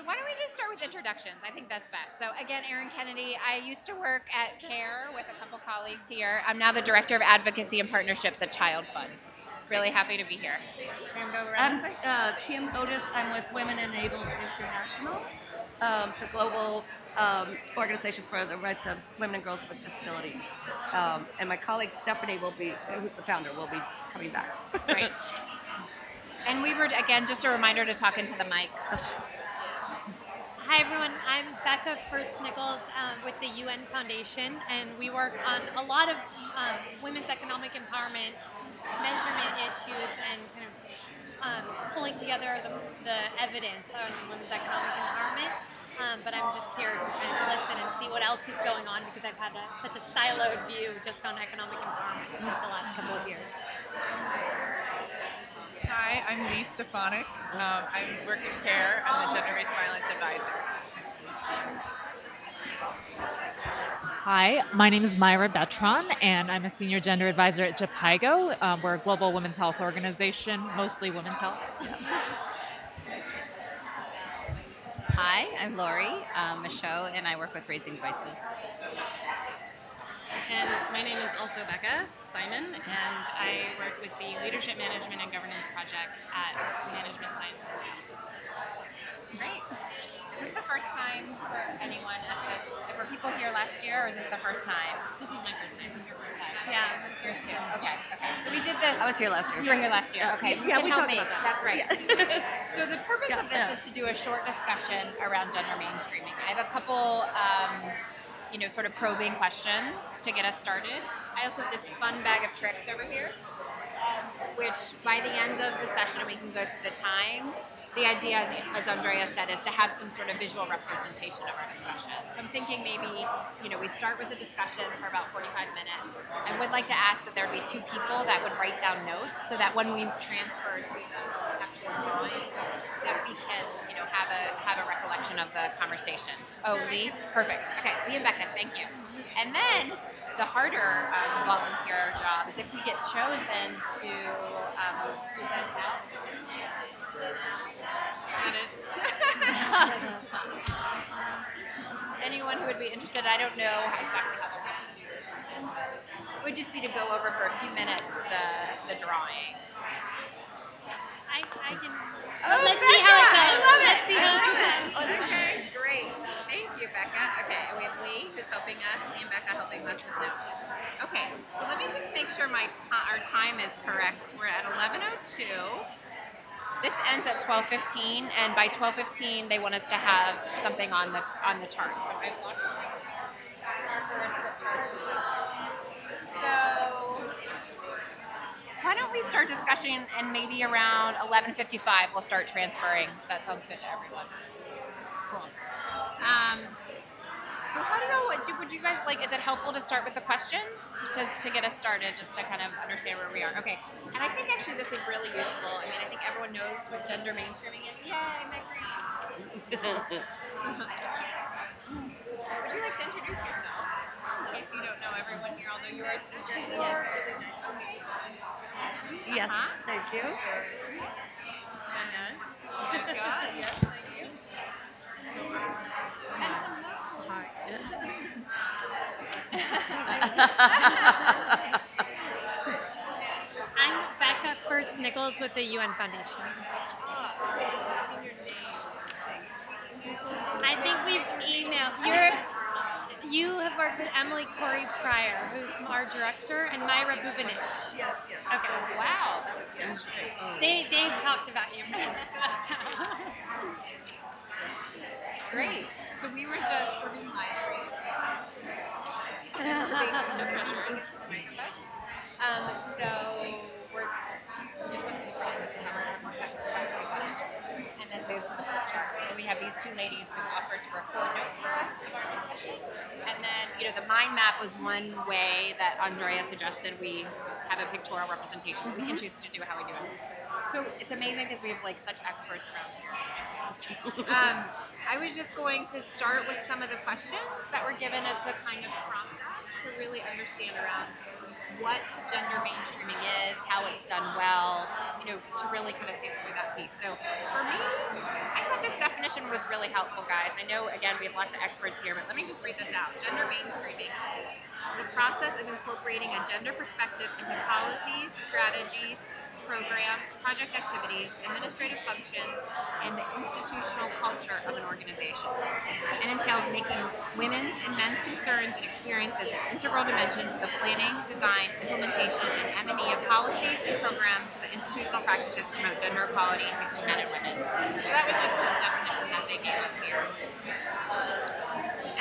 why don't we just start with introductions? I think that's best. So again, Erin Kennedy. I used to work at CARE with a couple colleagues here. I'm now the Director of Advocacy and Partnerships at Child Fund. Really happy to be here. We're gonna go around this way. Kim Otis. I'm with Women Enabled International. It's a global organization for the rights of women and girls with disabilities. And my colleague Stephanie who's the founder, will be coming back. Great. And we were, again, just a reminder to talk into the mics. Hi everyone, I'm Becca First-Nichols with the UN Foundation, and we work on a lot of women's economic empowerment, measurement issues, and kind of pulling together the evidence on women's economic empowerment. But I'm just here to kind of listen and see what else is going on, because I've had such a siloed view just on economic empowerment for the last couple of years. Hi, I'm Lee Stefanik. I work at CARE. I'm the Gender-Based Violence Advisor. Hi, my name is Myra Betron, and I'm a Senior Gender Advisor at JPIGO. We're a global women's health organization, mostly women's health. Hi, I'm Lori Michaud, and I work with Raising Voices. And my name is also Becca Simon, and I work with the Leadership Management and Governance Project at Management Sciences. Great. Is this the first time for anyone at this? Were people here last year, or is this the first time? This is my first time. This is your first time. Yeah, yours too. Okay. So we did this. I was here last year. You were here last year. Okay. Yeah, we help talked me. about that. That's right. Yeah. So the purpose of this is to do a short discussion around gender mainstreaming. I have a couple sort of probing questions to get us started. I also have this fun bag of tricks over here, which by the end of the session, and we can go through the time, the idea, as Andrea said, is to have some sort of visual representation of our discussion. So I'm thinking maybe, we start with a discussion for about 45 minutes. I would like to ask that there would be two people that would write down notes, so that when we transfer to the actual drawing, that we can, have a recollection of the conversation. Oh, Lee? Perfect. Okay, Lee and Becca, thank you. And then the harder volunteer job is if we get chosen to present out. Anyone who would be interested, I don't know exactly how we're going to do this. It would just be to go over for a few minutes the drawing. I can. Oh, let's Becca, see how it goes. I love it. Let's see how it goes. Okay, great. Thank you, Becca. Okay, and we have Lee who's helping us. Lee and Becca helping us with notes. Okay, so let me just make sure our time is correct. We're at 11:02. This ends at 12:15, and by 12:15 they want us to have something on the chart. So why don't we start discussion, and maybe around 11:55 we'll start transferring. That sounds good to everyone. Cool. So how do you would you guys like? Is it helpful to start with the questions to get us started, just to kind of understand where we are? Okay. And I think actually this is really useful. I mean, I think everyone knows what gender mainstreaming is. Yay, my green. Would you like to introduce yourself? In case you don't know everyone here, although you are a student. Yes. Okay. Yes, thank you. Yes, thank you. Hi. I'm Becca First-Nichols with the UN Foundation. I think we've emailed. You have worked with Emily Corey Pryor, who's our director, and Myra Buvinich. Yes. Okay. Wow. They've talked about you. Great. So we're being live streamed. No pressure. So we're just went through the process of having one session for about 45 minutes, and then move to the flip chart. So we have these two ladies who offered to record notes for us of our discussion. And then, the mind map was one way that Andrea suggested we have a pictorial representation. We can choose to do how we do it. So it's amazing because we have such experts around here. I was just going to start with some of the questions that were given to kind of prompt us to really understand around what gender mainstreaming is, how it's done well, to really kind of think through that piece. So for me, I thought this definition was really helpful, guys. I know, again, we have lots of experts here, but let me just read this out. Gender mainstreaming is the process of incorporating a gender perspective into policies, strategies, programs, project activities, administrative functions, and the institutional culture of an organization. It entails making women's and men's concerns and experiences an integral dimension to the planning, design, implementation, and M&E of policies and programs so that institutional practices promote gender equality between men and women. So that was just the definition that they gave us here.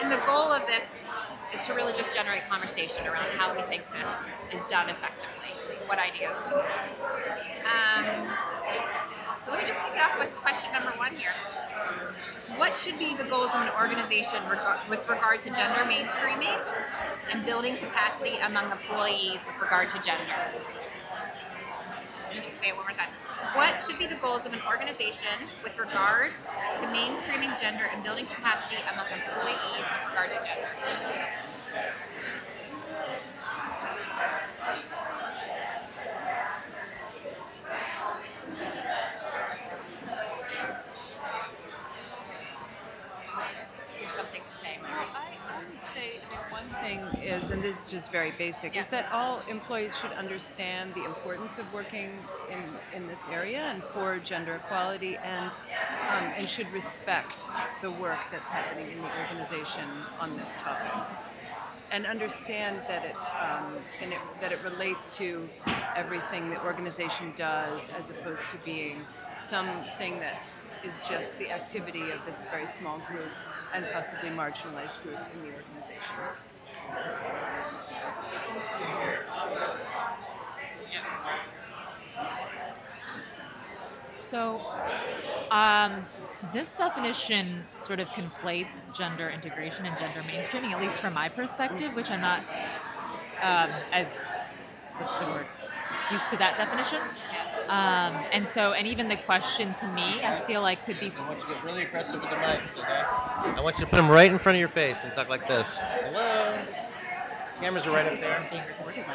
And the goal of this is to really just generate conversation around how we think this is done effectively, what ideas we have. So let me just kick it off with question number 1 here. What should be the goals of an organization with regard to gender mainstreaming and building capacity among employees with regard to gender? Just say it one more time. What should be the goals of an organization with regard to mainstreaming gender and building capacity among employees with regard to gender? Is, and this is just very basic, is that all employees should understand the importance of working in this area and for gender equality, and should respect the work that's happening in the organization on this topic, and understand that it relates to everything the organization does, as opposed to being something that is just the activity of this very small group and possibly marginalized group in the organization. So, this definition sort of conflates gender integration and gender mainstreaming, at least from my perspective, which I'm not used to that definition. And even the question to me, I feel like could be. I want you to get really aggressive with the mics, okay? I want you to put them right in front of your face and talk like this. Hello. Cameras are right up there,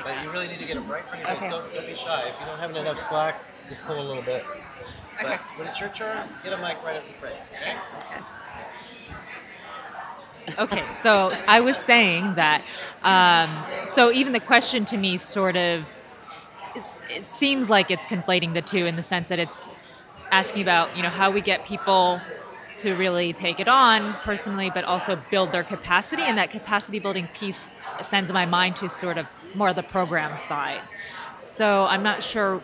but you really need to get them right in front of your face. Don't be shy. If you don't have enough slack, just pull a little bit. But when it's your turn, get a mic right up your face, okay? Okay, so I was saying that, so even the question to me sort of, it seems like it's conflating the two in the sense that it's asking about, how we get people to really take it on personally, but also build their capacity, and that capacity building piece sends my mind to sort of more of the program side. So I'm not sure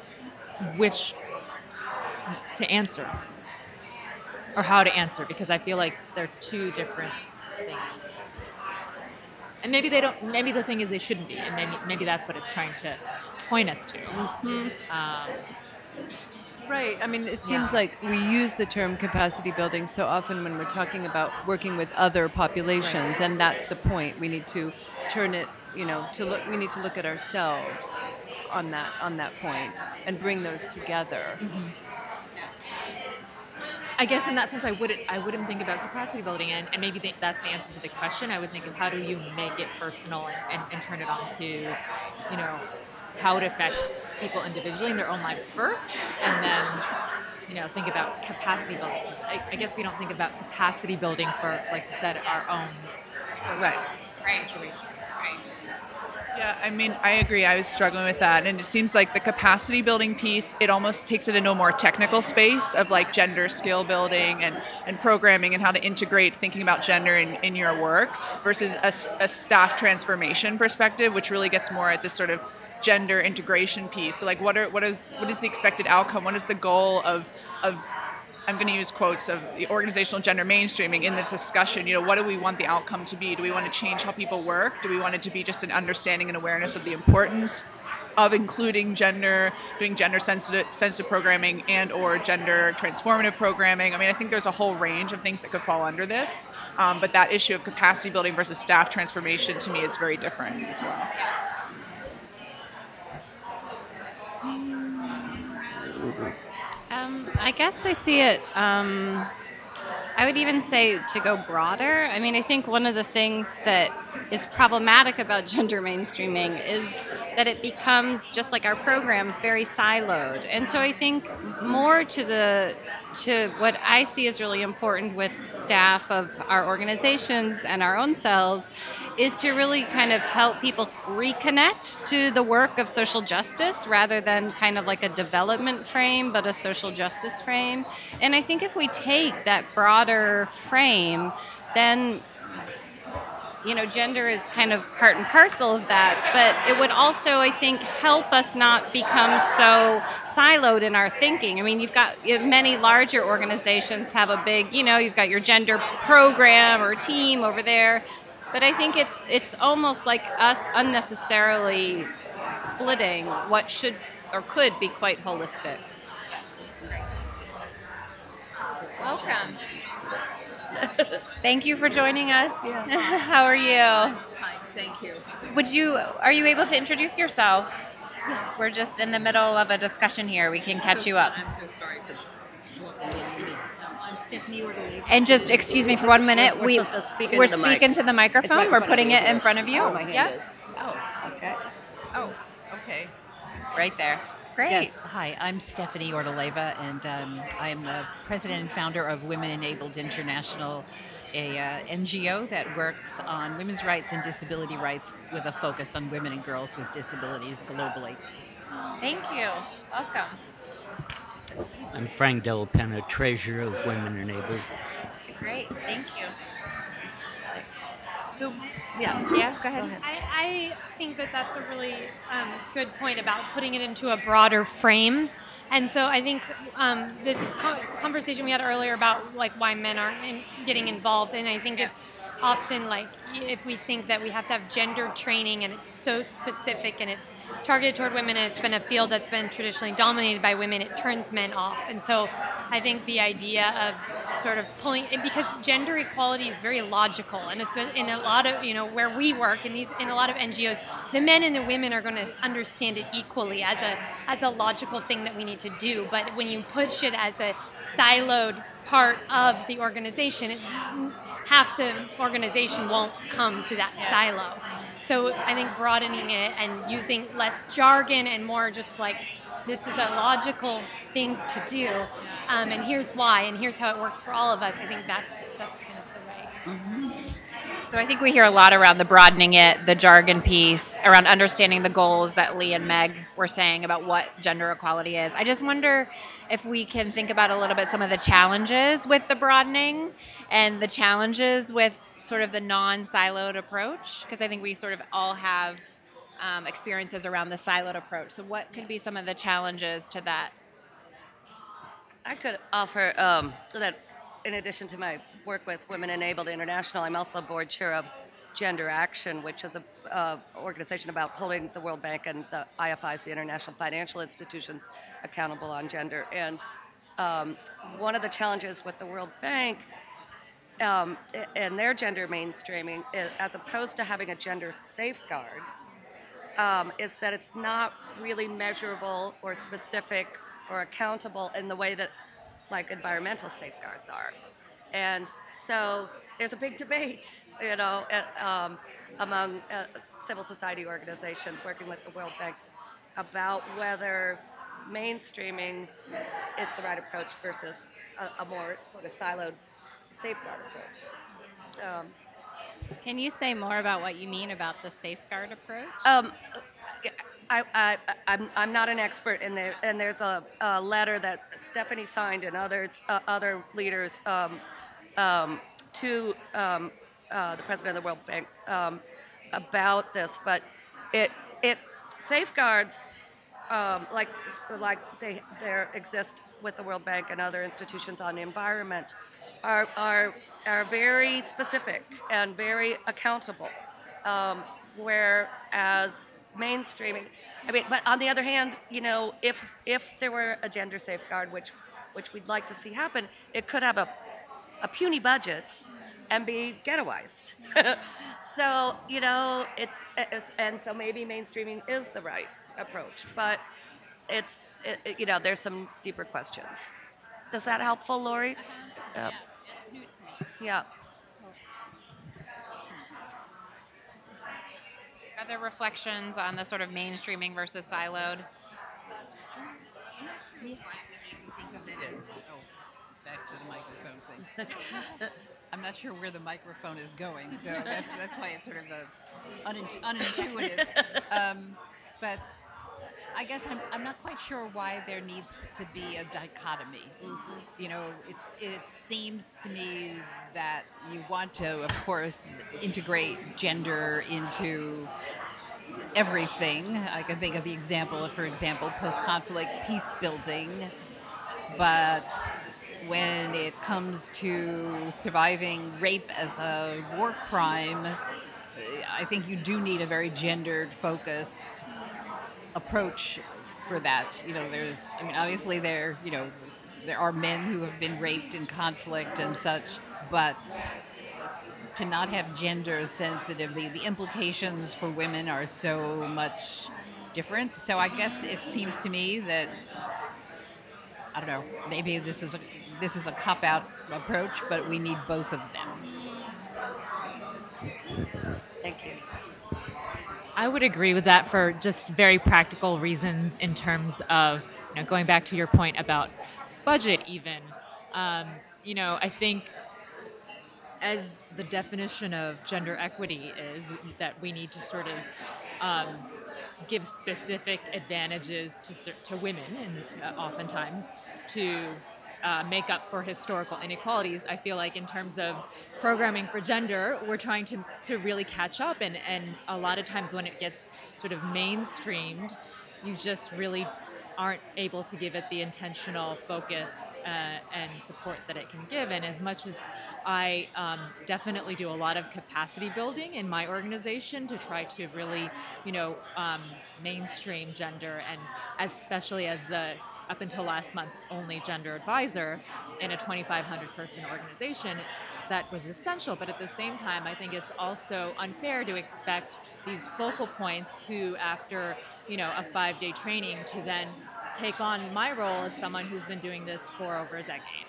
which to answer or how to answer, because I feel like they're two different things. And maybe they don't. Maybe the thing is they shouldn't be, and maybe that's what it's trying to point us to. Mm-hmm. Right. I mean, it seems like we use the term capacity building so often when we're talking about working with other populations, and that's the point. We need to turn it, to look. We need to look at ourselves on that point and bring those together. Mm-hmm. I guess in that sense, I wouldn't think about capacity building, and maybe that's the answer to the question. I would think of how do you make it personal and turn it on to, how it affects people individually in their own lives first, and then, think about capacity building. I guess we don't think about capacity building for, like you said, our own situation. Yeah, I mean, I agree. I was struggling with that. And it seems like the capacity building piece, it almost takes it into a more technical space of like gender skill building and programming and how to integrate thinking about gender in your work, versus a staff transformation perspective, which really gets more at this sort of gender integration piece. So like what is the expected outcome? What is the goal of I'm going to use quotes of the organizational gender mainstreaming in this discussion. What do we want the outcome to be? Do we want to change how people work? Do we want it to be just an understanding and awareness of the importance of including gender, doing gender sensitive programming and or gender transformative programming? I mean, I think there's a whole range of things that could fall under this, but that issue of capacity building versus staff transformation to me is very different as well. I guess I see it I would even say to go broader. I mean, I think one of the things that is problematic about gender mainstreaming is that it becomes, just like our programs, very siloed. And so I think more to what I see as really important with staff of our organizations and our own selves is to really kind of help people reconnect to the work of social justice rather than kind of like a development frame, but a social justice frame. And I think if we take that broader frame, then gender is kind of part and parcel of that, but it would also, I think, help us not become so siloed in our thinking. I mean, you've got many larger organizations have a big, you've got your gender program or team over there, but I think it's almost like us unnecessarily splitting what should or could be quite holistic. Welcome. Thank you for joining us. Yeah. How are you? Hi, thank you. Are you able to introduce yourself? Yes. We're just in the middle of a discussion here. We can catch you up. I'm so sorry for walking in your midst. I'm Stephanie Orderly. And just excuse me for 1 minute. We're supposed to speak into we're the speaking mic. to the microphone. We're putting it in front of you. Oh, my hand Yeah. is. Oh, Okay. oh, okay. Right there. Great. Yes, hi, I'm Stephanie Ordeleva, and I am the president and founder of Women Enabled International, a NGO that works on women's rights and disability rights with a focus on women and girls with disabilities globally. Thank you. Welcome. I'm Frank Della Penna, treasurer of Women Enabled. Great. Thank you. So, yeah. Yeah, go ahead. I think that that's a really good point about putting it into a broader frame. And so I think this conversation we had earlier about like why men aren't getting involved, and I think it's often like if we think that we have to have gender training and it's so specific and it's targeted toward women and it's been a field that's been traditionally dominated by women, it turns men off. And so I think the idea of sort of pulling, because gender equality is very logical, and it's in a lot of, where we work in a lot of NGOs, the men and the women are going to understand it equally as a logical thing that we need to do. But when you push it as a siloed part of the organization, half the organization won't come to that silo. So I think broadening it and using less jargon and more just like, this is a logical thing to do, and here's why, and here's how it works for all of us. I think that's kind of the way. Mm-hmm. So I think we hear a lot around the broadening it, the jargon piece, around understanding the goals that Lee and Meg were saying about what gender equality is. I just wonder if we can think about a little bit some of the challenges with the broadening and the challenges with sort of the non-siloed approach, because I think we sort of all have experiences around the siloed approach. So what could be some of the challenges to that? I could offer that in addition to my work with Women Enabled International, I'm also board chair of Gender Action, which is a organization about holding the World Bank and the IFIs, the International Financial Institutions, accountable on gender. And one of the challenges with the World Bank and their gender mainstreaming, as opposed to having a gender safeguard, is that it's not really measurable or specific or accountable in the way that like environmental safeguards are. And so there's a big debate, among civil society organizations working with the World Bank about whether mainstreaming is the right approach versus a more sort of siloed safeguard approach. Can you say more about what you mean about the safeguard approach? I'm not an expert in there, and there's a letter that Stephanie signed and other leaders to the president of the World Bank about this. But it safeguards like there exist with the World Bank and other institutions on the environment are very specific and very accountable, whereas mainstreaming, but on the other hand, if there were a gender safeguard, which we'd like to see happen, it could have a puny budget and be ghettoized. So, and so maybe mainstreaming is the right approach, but there's some deeper questions. Is that helpful, Lori? It's new to me. Yeah. Other reflections on the sort of mainstreaming versus siloed? Think of it as back to the microphone thing. I'm not sure where the microphone is going, so that's why it's sort of unintuitive. But I guess I'm not quite sure why there needs to be a dichotomy. You know, it seems to me that you want to, of course, integrate gender into everything. I can think of the example, for example, post-conflict peace building, but when it comes to surviving rape as a war crime, I think you do need a very gendered focused approach for that. You know, obviously there are men who have been raped in conflict and such, but to not have gender sensitivity, the implications for women are so much different. So I guess it seems to me that, I don't know, maybe this is a cop out approach, but we need both of them. Thank you. I would agree with that for just very practical reasons in terms of, going back to your point about budget even. I think as the definition of gender equity is that we need to sort of give specific advantages to women, and oftentimes to make up for historical inequalities. I feel like in terms of programming for gender, we're trying to really catch up, and a lot of times when it gets sort of mainstreamed, you just really aren't able to give it the intentional focus and support that it can give. And as much as I definitely do a lot of capacity building in my organization to try to really, mainstream gender, and especially as the up until last month only gender advisor in a 2,500 person organization, that was essential. But at the same time, I think it's also unfair to expect these focal points who, after a 5-day training, to then take on my role as someone who's been doing this for over a decade.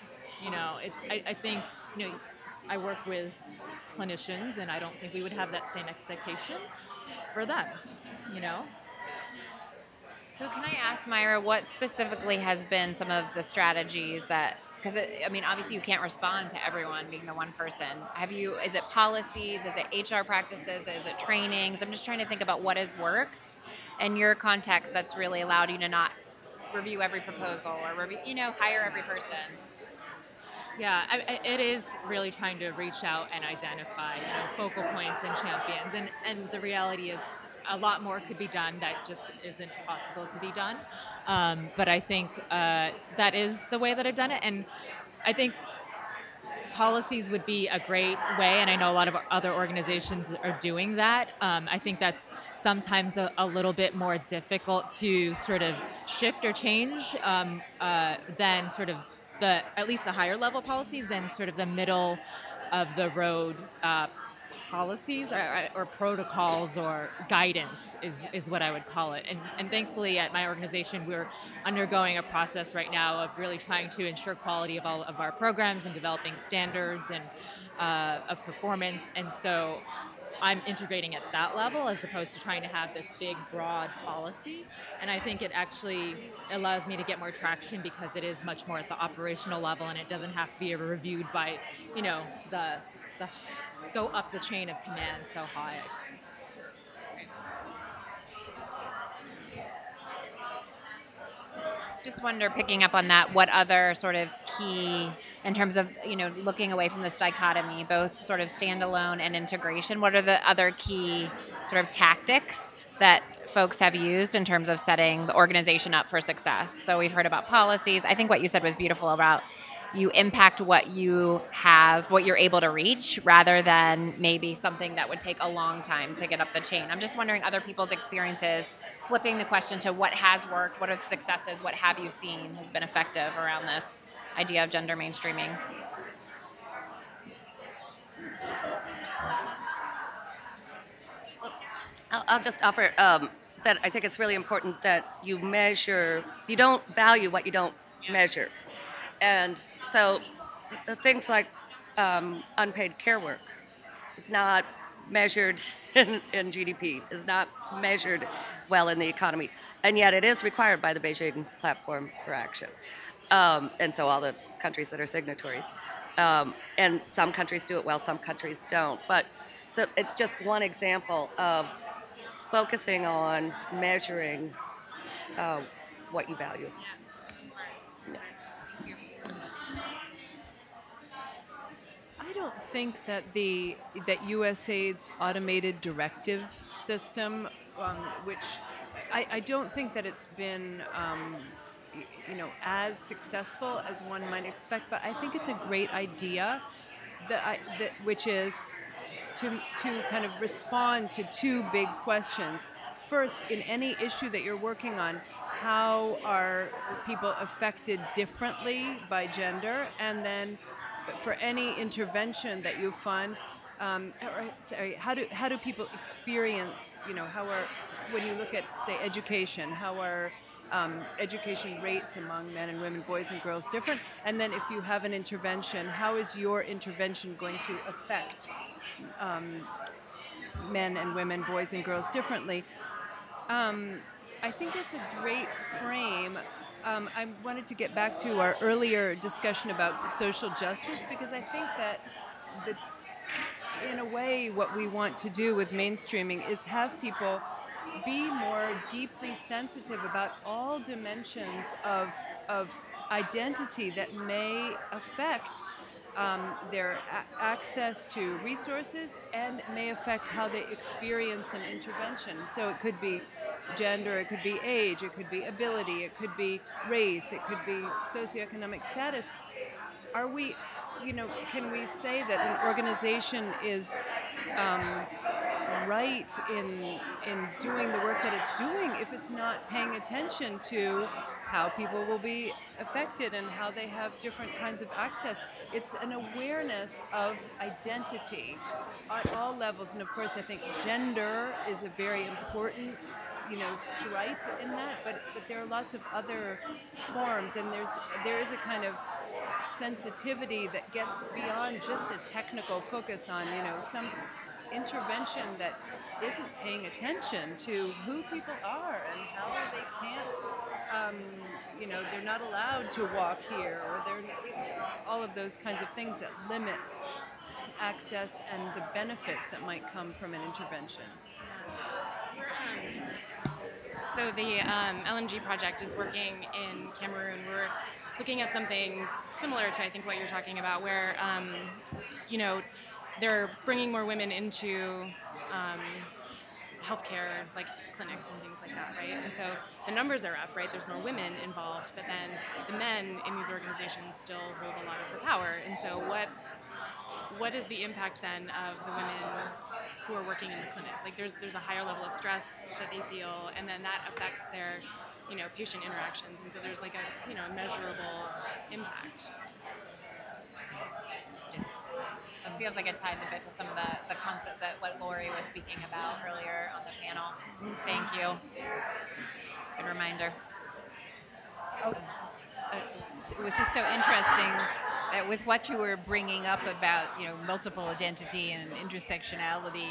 I think I work with clinicians, and I don't think we would have that same expectation for them. So can I ask, Myra, what specifically has been some of the strategies that, because obviously you can't respond to everyone being the one person. Is it policies? Is it HR practices? Is it trainings? I'm just trying to think about what has worked in your context that's really allowed you to not review every proposal or hire every person. Yeah, it is really trying to reach out and identify focal points and champions, and the reality is a lot more could be done that just isn't possible to be done. But I think that is the way that I've done it, and I think policies would be a great way, and I know a lot of other organizations are doing that. I think that's sometimes a little bit more difficult to sort of shift or change than sort of at least the higher level policies, than sort of the middle of the road policies or protocols or guidance is what I would call it. And thankfully at my organization, we're undergoing a process right now of really trying to ensure quality of all of our programs and developing standards and of performance. And so I'm integrating at that level as opposed to trying to have this big, broad policy. And I think it actually allows me to get more traction because it is much more at the operational level, and it doesn't have to be reviewed by, the go up the chain of command so high. Just wonder, picking up on that, what other sort of key, in terms of, looking away from this dichotomy, both sort of standalone and integration, what are the other key sort of tactics that folks have used in terms of setting the organization up for success? So we've heard about policies. I think what you said was beautiful about you impact what you have, what you're able to reach, rather than maybe something that would take a long time to get up the chain. I'm just wondering other people's experiences, flipping the question to what has worked, what are the successes, what have you seen has been effective around this idea of gender mainstreaming? I'll just offer that I think it's really important that you don't value what you don't measure. And so things like unpaid care work. It's not measured in GDP. It's not measured well in the economy. And yet it is required by the Beijing Platform for Action. And so all the countries that are signatories. And some countries do it well, some countries don't. But so it's just one example of focusing on measuring what you value. I don't think that that USAID's automated directive system, which I don't think that it's been as successful as one might expect, but I think it's a great idea which is to kind of respond to two big questions. First, in any issue that you're working on, how are people affected differently by gender? And then for any intervention that you fund, how do people experience, when you look at, say, education, how are education rates among men and women, boys and girls different? And then if you have an intervention, how is your intervention going to affect men and women, boys and girls differently? I think that's a great frame. I wanted to get back to our earlier discussion about social justice, because I think that in a way what we want to do with mainstreaming is have people be more deeply sensitive about all dimensions of identity that may affect their access to resources and may affect how they experience an intervention. So it could be gender, it could be age, it could be ability, it could be race, it could be socioeconomic status. Are we, can we say that an organization is right in doing the work that it's doing if it's not paying attention to how people will be affected and how they have different kinds of access? It's an awareness of identity at all levels, and of course I think gender is a very important stripe in that, but there are lots of other forms, and there is a kind of sensitivity that gets beyond just a technical focus on some intervention that isn't paying attention to who people are and how they can't, they're not allowed to walk here, or all of those kinds of things that limit access and the benefits that might come from an intervention. So the LMG project is working in Cameroon. We're looking at something similar to, I think, what you're talking about, where, they're bringing more women into healthcare, like clinics and things like that, right? And so the numbers are up, right? There's more women involved, but then the men in these organizations still hold a lot of the power. And so what is the impact then of the women who are working in the clinic? Like there's a higher level of stress that they feel, and then that affects their patient interactions, and so there's like a measurable impact. It feels like it ties a bit to some of the concept that what Lori was speaking about earlier on the panel. Thank you. Good reminder. It was just so interesting that with what you were bringing up about multiple identity and intersectionality,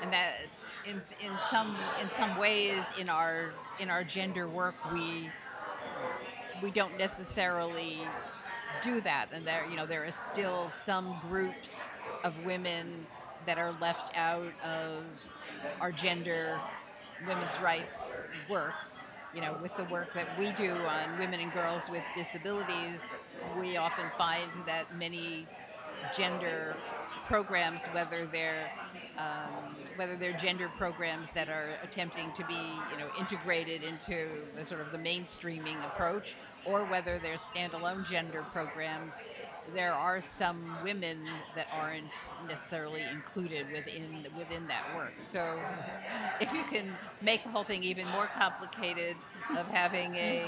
and that in some ways in our gender work we don't necessarily do that, and there are still some groups of women that are left out of our women's rights work. With the work that we do on women and girls with disabilities, we often find that many gender programs, whether they're gender programs that are attempting to be integrated into the sort of the mainstreaming approach, or whether they're standalone gender programs, there are some women that aren't necessarily included within that work. So if you can make the whole thing even more complicated, of having a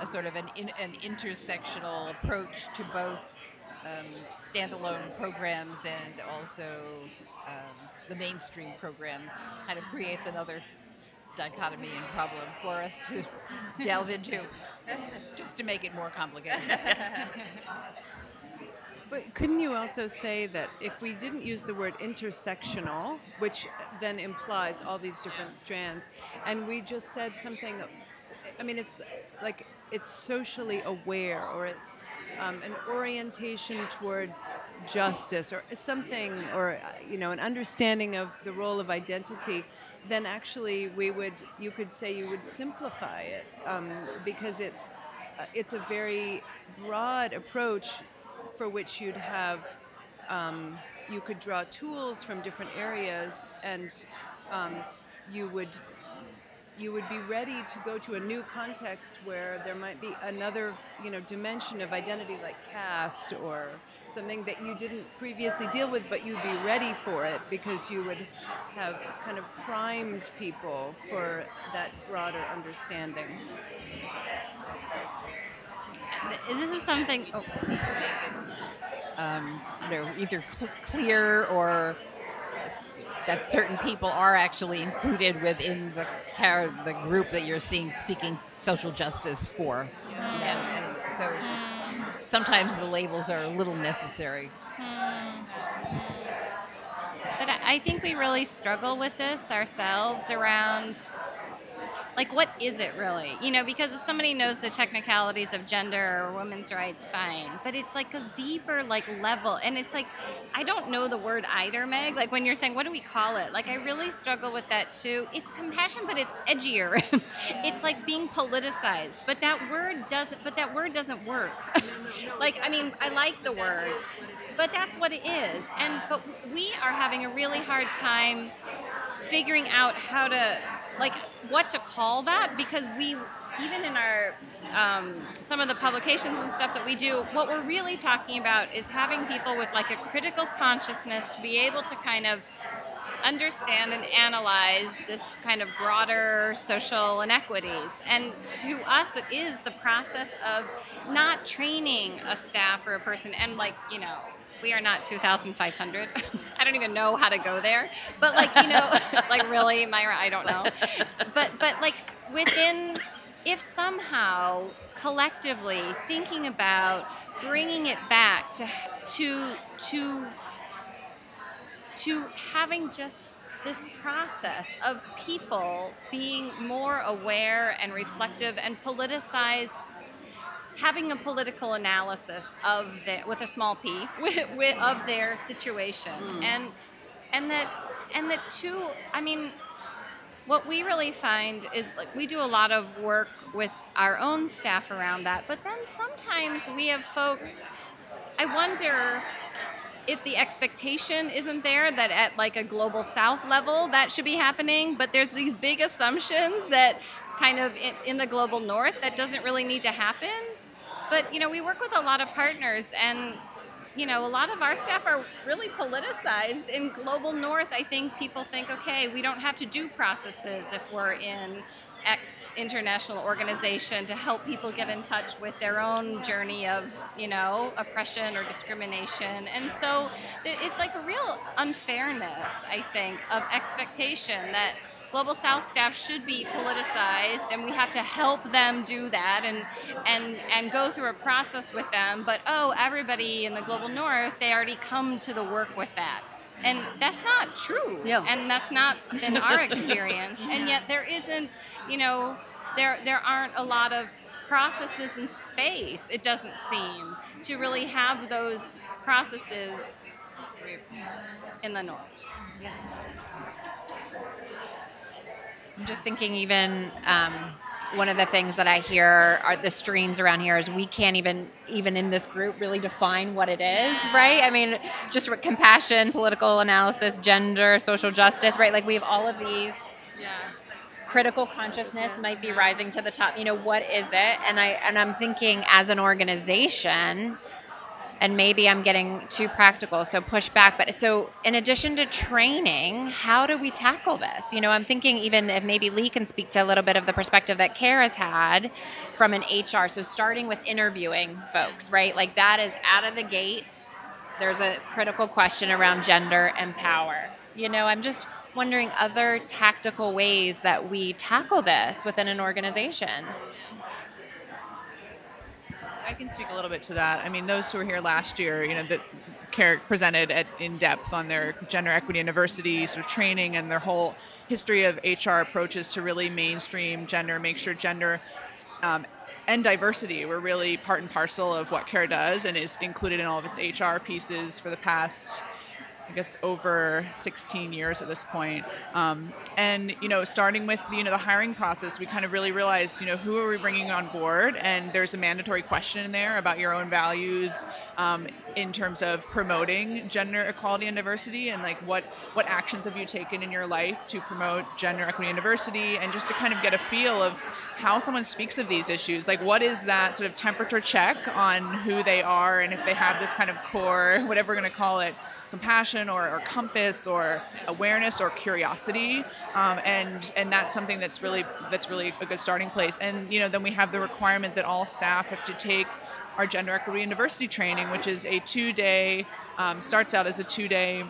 sort of an intersectional approach to both standalone programs and also the mainstream programs, kind of creates another dichotomy and problem for us to delve into. Just to make it more complicated. But couldn't you also say that if we didn't use the word intersectional, which then implies all these different strands, and we just said something, I mean, it's like it's socially aware, or it's an orientation toward justice, or something, or an understanding of the role of identity, then actually you could say you would simplify it, because it's a very broad approach for which you'd have, you could draw tools from different areas, and you would be ready to go to a new context where there might be another dimension of identity, like caste or something that you didn't previously deal with, but you'd be ready for it because you would have kind of primed people for that broader understanding. This is something. Either clear or that certain people are actually included within the group that you're seeking social justice for. And so sometimes the labels are a little necessary. But I think we really struggle with this ourselves around, like, what is it really? Because if somebody knows the technicalities of gender or women's rights, fine. But it's like a deeper, level. And it's like, I don't know the word either, Meg. Like, when you're saying, what do we call it? Like, I really struggle with that, too. It's compassion, but it's edgier. It's like being politicized. But that word doesn't work. I like the word, but that's what it is. But we are having a really hard time figuring out how to, what to call that, because we, even in our some of the publications and stuff that we do, what we're really talking about is having people with a critical consciousness to be able to kind of understand and analyze this kind of broader social inequities. And to us, it is the process of not training a staff or a person, and we are not 2,500. I don't even know how to go there. But really, Myra, I don't know. But within, if somehow collectively thinking about bringing it back to having just this process of people being more aware and reflective and politicized, having a political analysis of with a small p of their situation, and that too. What we really find is we do a lot of work with our own staff around that, but then sometimes we have folks. I wonder if the expectation isn't there that at a global South level that should be happening, but there's these big assumptions that kind of in the global North that doesn't really need to happen. But, we work with a lot of partners, and, a lot of our staff are really politicized. In global North, I think people think, okay, we don't have to do processes if we're in X international organization to help people get in touch with their own journey of, oppression or discrimination. And so it's a real unfairness, I think, of expectation that Global South staff should be politicized, and we have to help them do that and go through a process with them. But, everybody in the Global North, they already come to the work with that. And that's not true. Yeah. And that's not been our experience. And yet there isn't, there aren't a lot of processes in space, it doesn't seem, to really have those processes in the North. Yeah. I'm just thinking even one of the things that I hear are the streams around here is we can't even in this group really define what it is, right? Just compassion, political analysis, gender, social justice, right? We have all of these. Critical consciousness might be rising to the top. What is it? And I'm thinking as an organization, and maybe I'm getting too practical, so push back. But so in addition to training, how do we tackle this? I'm thinking even if maybe Lee can speak to a little bit of the perspective that Care has had from an HR. So starting with interviewing folks, right? That is out of the gate. There's a critical question around gender and power. I'm just wondering other tactical ways that we tackle this within an organization. I can speak a little bit to that. I mean, those who were here last year, that CARE presented in depth on their gender equity and diversity sort of training and their whole history of HR approaches to really mainstream gender, make sure gender and diversity were really part and parcel of what CARE does and is included in all of its HR pieces for the past, I guess, over 16 years at this point. And, starting with, the hiring process, we kind of really realized, who are we bringing on board? And there's a mandatory question in there about your own values in terms of promoting gender equality and diversity, and like what actions have you taken in your life to promote gender equity and diversity, and just to kind of get a feel of how someone speaks of these issues. Like, what is that sort of temperature check on who they are, and if they have this kind of core, whatever we're going to call it, compassion or compass or awareness or curiosity, and that's something that's really a good starting place. And then we have the requirement that all staff have to take our gender equity and diversity training, which is a 2-day, starts out as a 2-day.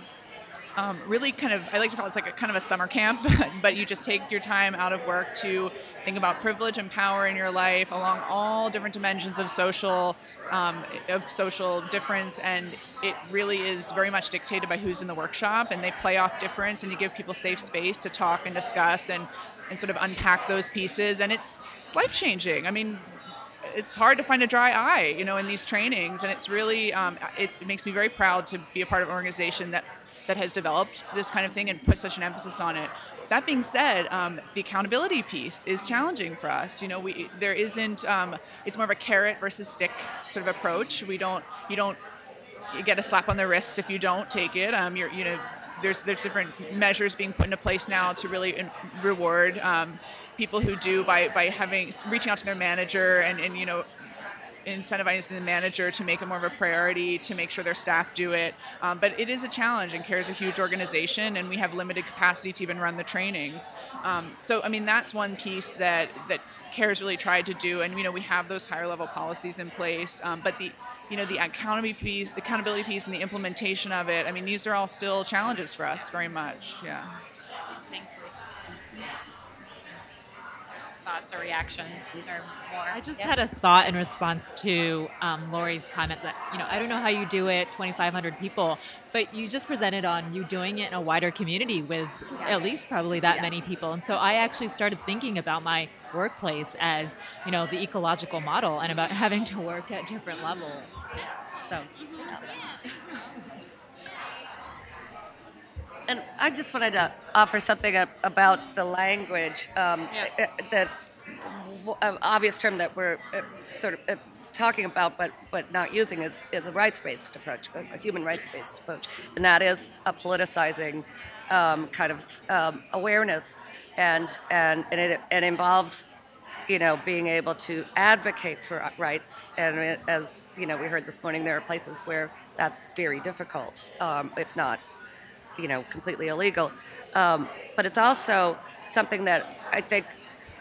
Really kind of, I like to call it like a kind of a summer camp, but you just take your time out of work to think about privilege and power in your life along all different dimensions of social difference, and it really is very much dictated by who's in the workshop, and they play off difference, and you give people safe space to talk and discuss and sort of unpack those pieces, and it's life-changing. I mean, it's hard to find a dry eye, in these trainings, and it's really, it makes me very proud to be a part of an organization that has developed this kind of thing and put such an emphasis on it. That being said, the accountability piece is challenging for us. There isn't, it's more of a carrot versus stick sort of approach. You don't get a slap on the wrist if you don't take it. There's different measures being put into place now to really reward people who do by reaching out to their manager and incentivizing the manager to make it more of a priority, to make sure their staff do it. But it is a challenge, and CARE is a huge organization, and we have limited capacity to even run the trainings. So, I mean, that's one piece that CARE has really tried to do, and we have those higher level policies in place. But the accountability piece, and the implementation of it, I mean, these are all still challenges for us very much. Yeah. Thanks. Thoughts or reactions or more? I just had a thought in response to Lori's comment that, I don't know how you do it, 2,500 people, but you just presented on you doing it in a wider community with at least probably that many people. And so I actually started thinking about my workplace as, the ecological model and about having to work at different levels. So. And I just wanted to offer something about the language. That obvious term that we're sort of talking about, but not using is a rights-based approach, a human rights-based approach, and that is a politicizing kind of awareness, and it involves being able to advocate for rights. And as we heard this morning, there are places where that's very difficult, if not completely illegal. But it's also something that I think,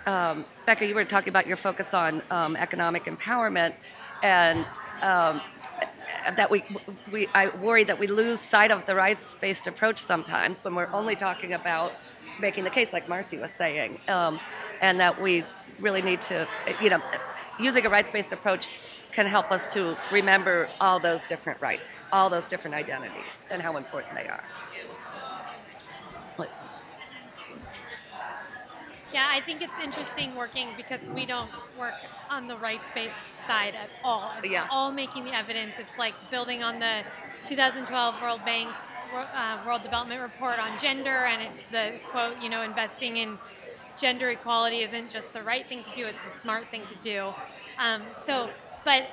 Becca, you were talking about your focus on economic empowerment, and that I worry that we lose sight of the rights-based approach sometimes when we're only talking about making the case, like Marcy was saying, and that we really need to, using a rights-based approach can help us to remember all those different rights, all those different identities, and how important they are. Yeah, I think it's interesting working because we don't work on the rights-based side at all. It's all making the evidence. It's like building on the 2012 World Bank's World Development Report on gender, and it's the quote, investing in gender equality isn't just the right thing to do, it's the smart thing to do. But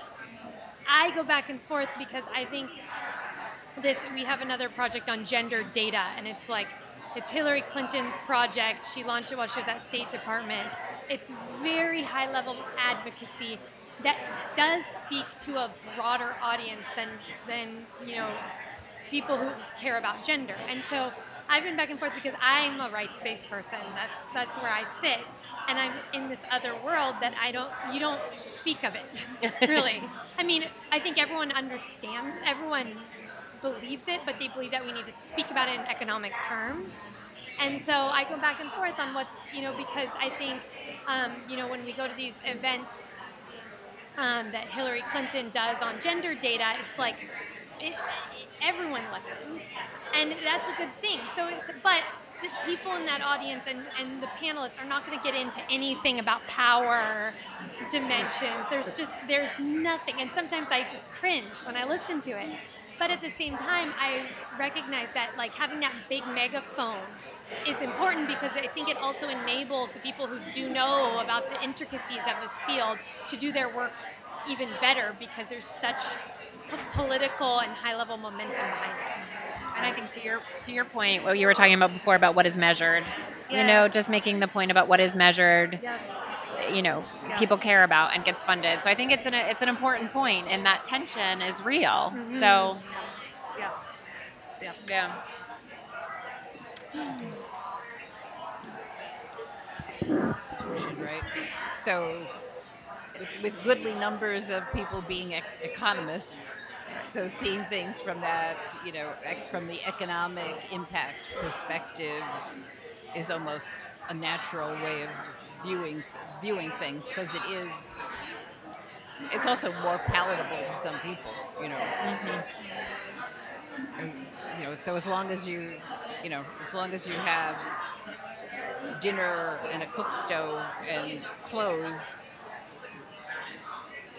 I go back and forth because I think we have another project on gender data, and it's Hillary Clinton's project. She launched it while she was at State Department. It's very high-level advocacy that does speak to a broader audience than people who care about gender. And so I've been back and forth because I'm a rights-based person. That's where I sit, and I'm in this other world that you don't speak of it, really. I mean, I think everyone understands, everyone believes it, but they believe that we need to speak about it in economic terms. And so I go back and forth on what's, because I think, when we go to these events, that Hillary Clinton does on gender data, it's like everyone listens, and that's a good thing. So but the people in that audience and the panelists are not going to get into anything about power dimensions. There's nothing, and sometimes I just cringe when I listen to it. But at the same time, I recognize that like having that big megaphone is important, because I think it also enables the people who do know about the intricacies of this field to do their work even better, because there's such political and high-level momentum behind it. And I think to your point, what you were talking about before about what is measured, Yes. just making the point about what is measured, Yes. Yeah. People care about and gets funded. So I think it's an important point, and that tension is real. Mm-hmm. So Yeah. Yeah. yeah. Institution, right? So, with goodly numbers of people being economists, so seeing things from that, from the economic impact perspective, is almost a natural way of viewing things, because it's also more palatable to some people, Mm-hmm. And, so as long as you have dinner and a cook stove and clothes,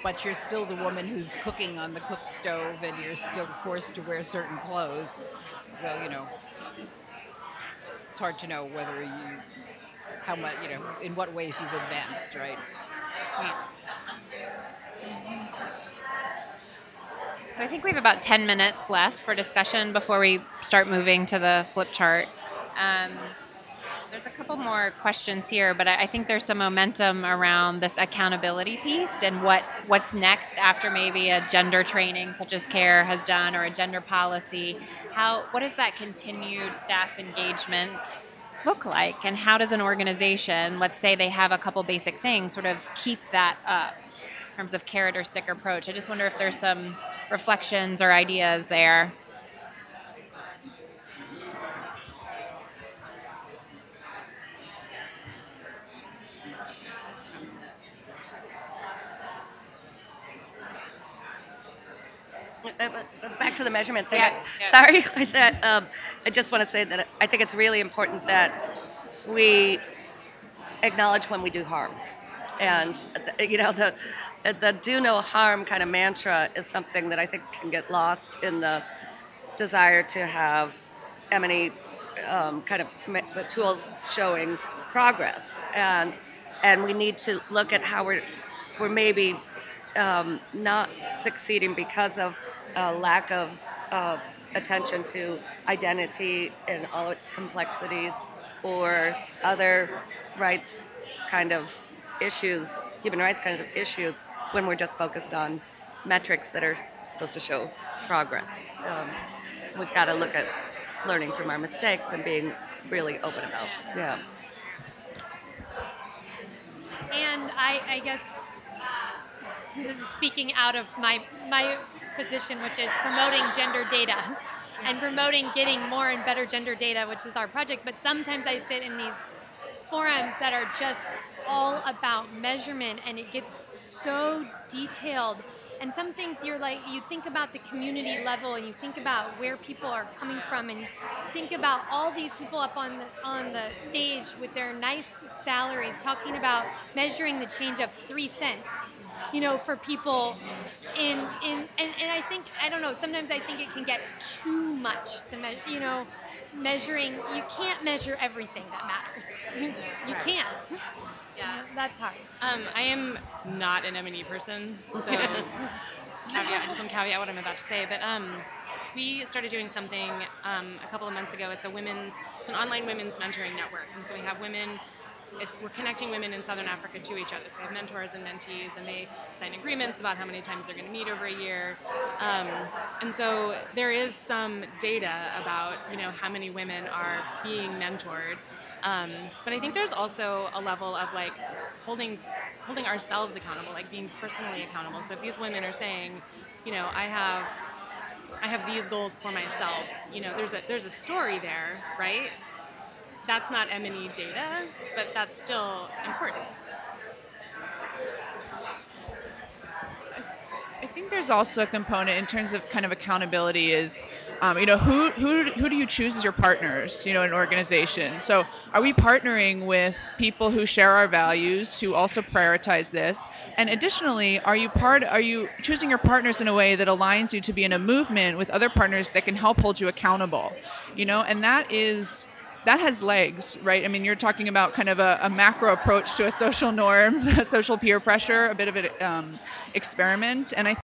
but you're still the woman who's cooking on the cook stove and you're still forced to wear certain clothes, well, it's hard to know how much, in what ways you've advanced, right? So I think we have about 10 minutes left for discussion before we start moving to the flip chart. There's a couple more questions here, but I think there's some momentum around this accountability piece and what's next after maybe a gender training such as CARE has done, or a gender policy. What does that continued staff engagement look like, and how does an organization, let's say they have a couple basic things, sort of keep that up in terms of carrot or stick approach? I just wonder if there's some reflections or ideas there. Back to the measurement thing. Yeah. Sorry, I just want to say that I think it's really important that we acknowledge when we do harm, and the do no harm kind of mantra is something that I think can get lost in the desire to have many kind of tools showing progress, and we need to look at how we're maybe not succeeding because of a lack of attention to identity and all its complexities, or other rights kind of issues, human rights kind of issues, when we're just focused on metrics that are supposed to show progress. We've got to look at learning from our mistakes and being really open about. Yeah. And I guess this is speaking out of my position, which is promoting gender data and promoting getting more and better gender data, which is our project. But sometimes I sit in these forums that are just all about measurement, and it gets so detailed. And some things you think about the community level, and you think about where people are coming from, and you think about all these people up on the stage with their nice salaries talking about measuring the change of 3 cents, for people and I think, I don't know, sometimes I think it can get too much, measuring. You can't measure everything that matters. You can't. Yeah, that's hard. I am not an M&E person, so I just want to caveat what I'm about to say. But we started doing something a couple of months ago. It's an online women's mentoring network, and so we have women. We're connecting women in Southern Africa to each other. So we have mentors and mentees, and they sign agreements about how many times they're going to meet over a year. And so there is some data about how many women are being mentored. But I think there's also a level of holding ourselves accountable, being personally accountable. So if these women are saying, I have these goals for myself, there's a story there, right? That's not M&E data, but that's still important. think there's also a component in terms of kind of accountability is, who do you choose as your partners, in an organization? So are we partnering with people who share our values, who also prioritize this? And additionally, are you choosing your partners in a way that aligns you to be in a movement with other partners that can help hold you accountable? And that has legs, right? I mean, you're talking about kind of a macro approach to a social norms, a social peer pressure, a bit of an experiment. And I